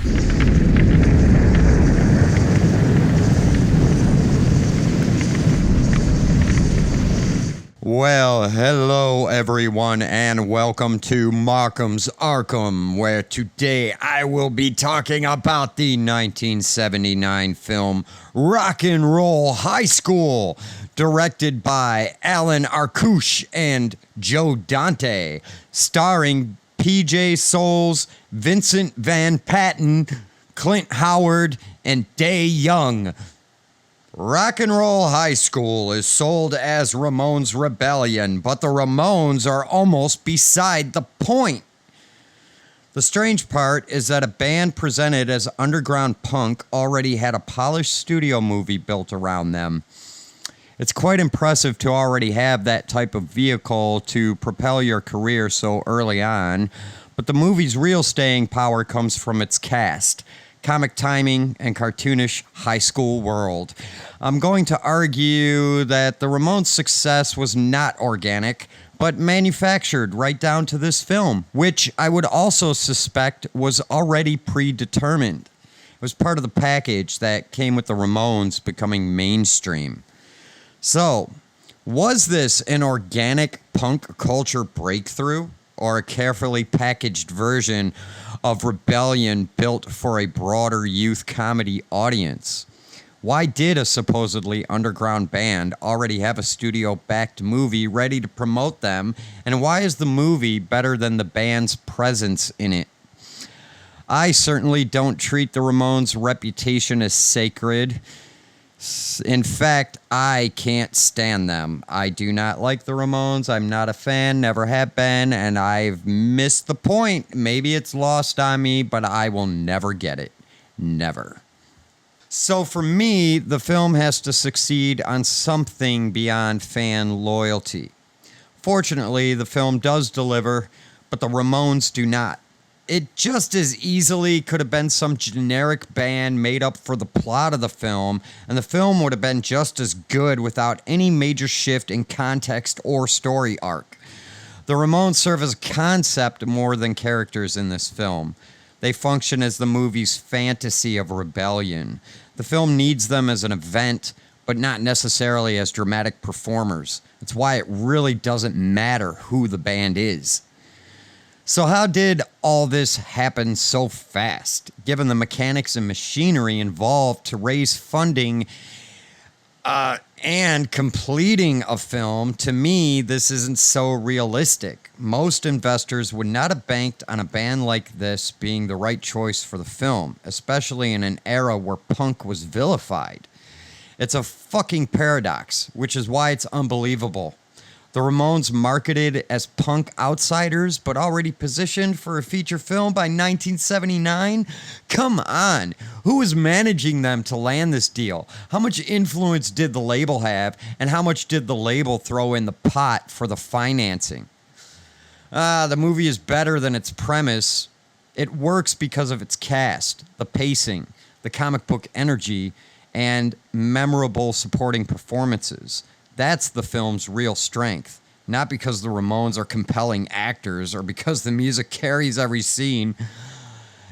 Well, hello everyone, and welcome to Markham's Arkham, where today I will be talking about the 1979 film Rock and Roll High School, directed by Allan Arkush and Joe Dante, starring PJ Soles, Vincent Van Patten, Clint Howard, and Day Young. Rock and Roll High School is sold as Ramones Rebellion, but the Ramones are almost beside the point. The strange part is that a band presented as underground punk already had a polished studio movie built around them. It's quite impressive to already have that type of vehicle to propel your career so early on, but the movie's real staying power comes from its cast, comic timing, and cartoonish high school world. I'm going to argue that the Ramones' success was not organic, but manufactured right down to this film, which I would also suspect was already predetermined. It was part of the package that came with the Ramones becoming mainstream. So, was this an organic punk culture breakthrough, or a carefully packaged version of Rebellion built for a broader youth comedy audience? Why did a supposedly underground band already have a studio-backed movie ready to promote them, and why is the movie better than the band's presence in it? I certainly don't treat the Ramones' reputation as sacred. In fact, I can't stand them. I do not like the Ramones. I'm not a fan, never have been, and I've missed the point. Maybe it's lost on me, but I will never get it. Never. So for me, the film has to succeed on something beyond fan loyalty. Fortunately, the film does deliver, but the Ramones do not. It just as easily could have been some generic band made up for the plot of the film, and the film would have been just as good without any major shift in context or story arc. The Ramones serve as a concept more than characters in this film. They function as the movie's fantasy of rebellion. The film needs them as an event, but not necessarily as dramatic performers. That's why it really doesn't matter who the band is. So how did all this happen so fast, given the mechanics and machinery involved to raise funding and completing a film? To me, this isn't so realistic. Most investors would not have banked on a band like this being the right choice for the film, especially in an era where punk was vilified. It's a fucking paradox, which is why it's unbelievable. The Ramones marketed as punk outsiders, but already positioned for a feature film by 1979? Come on. Who was managing them to land this deal? How much influence did the label have, and how much did the label throw in the pot for the financing? The movie is better than its premise. It works because of its cast, the pacing, the comic book energy, and memorable supporting performances. That's the film's real strength, not because the Ramones are compelling actors or because the music carries every scene.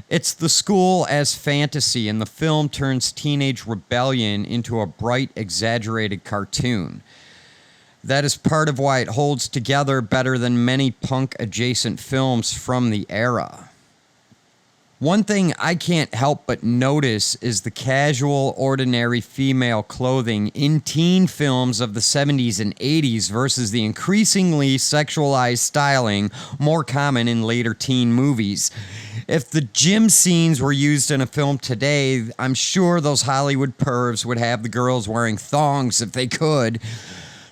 It's the school as fantasy, and the film turns teenage rebellion into a bright, exaggerated cartoon. That is part of why it holds together better than many punk-adjacent films from the era. One thing I can't help but notice is the casual, ordinary female clothing in teen films of the 70s and 80s versus the increasingly sexualized styling more common in later teen movies. If the gym scenes were used in a film today, I'm sure those Hollywood pervs would have the girls wearing thongs if they could.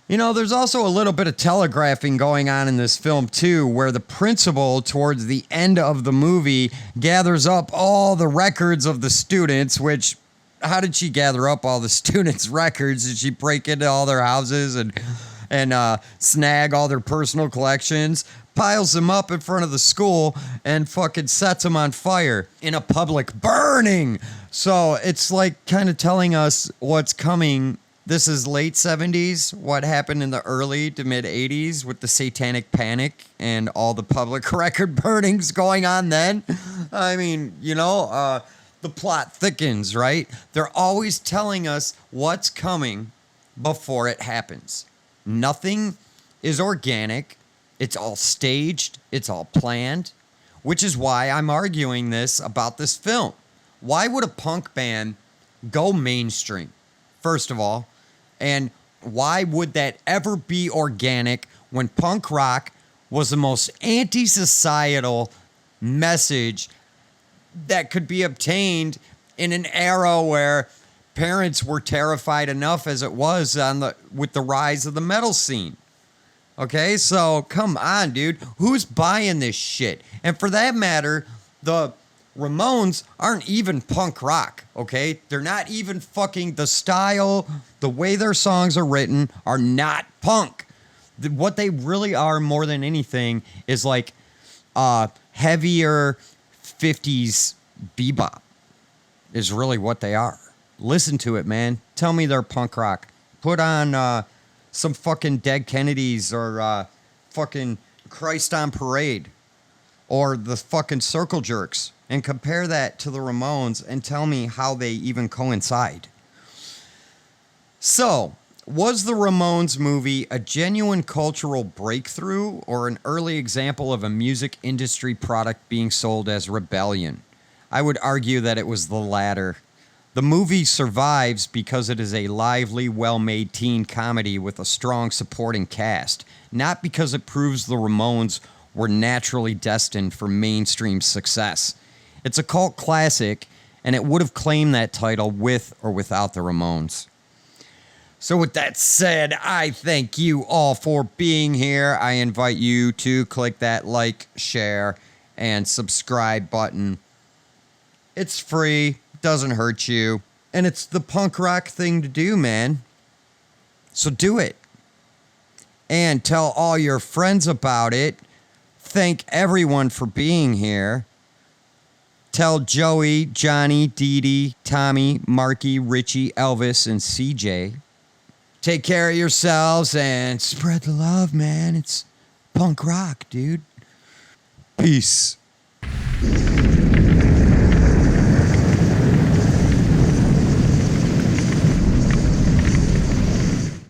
You know, there's also a little bit of telegraphing going on in this film, too, where the principal, towards the end of the movie, gathers up all the records of the students, which, how did she gather up all the students' records? Did she break into all their houses and snag all their personal collections? Piles them up in front of the school and fucking sets them on fire in a public burning. So it's like kind of telling us what's coming This is late 70s. What happened in the early to mid 80s with the satanic panic and all the public record burnings going on then? I mean, the plot thickens, right? They're always telling us what's coming before it happens. Nothing is organic. It's all staged. It's all planned, which is why I'm arguing this about this film. Why would a punk band go mainstream, first of all? And why would that ever be organic when punk rock was the most anti-societal message that could be obtained in an era where parents were terrified enough as it was with the rise of the metal scene? Okay, so come on, dude. Who's buying this shit? And for that matter, the Ramones aren't even punk rock, okay? They're not even fucking the style, the way their songs are written are not punk. What they really are more than anything is like heavier 50s bebop is really what they are. Listen to it, man. Tell me they're punk rock. Put on some fucking Dead Kennedys or fucking Christ on Parade or the fucking Circle Jerks and compare that to the Ramones and tell me how they even coincide. So, was the Ramones movie a genuine cultural breakthrough or an early example of a music industry product being sold as rebellion? I would argue that it was the latter. The movie survives because it is a lively, well-made teen comedy with a strong supporting cast, not because it proves the Ramones were naturally destined for mainstream success. It's a cult classic, and it would have claimed that title with or without the Ramones. So with that said, I thank you all for being here. I invite you to click that like, share, and subscribe button. It's free, doesn't hurt you, and it's the punk rock thing to do, man. So do it. And tell all your friends about it. Thank everyone for being here. Tell Joey, Johnny, Dee Dee, Tommy, Marky, Richie, Elvis, and CJ. Take care of yourselves and spread the love, man. It's punk rock, dude. Peace.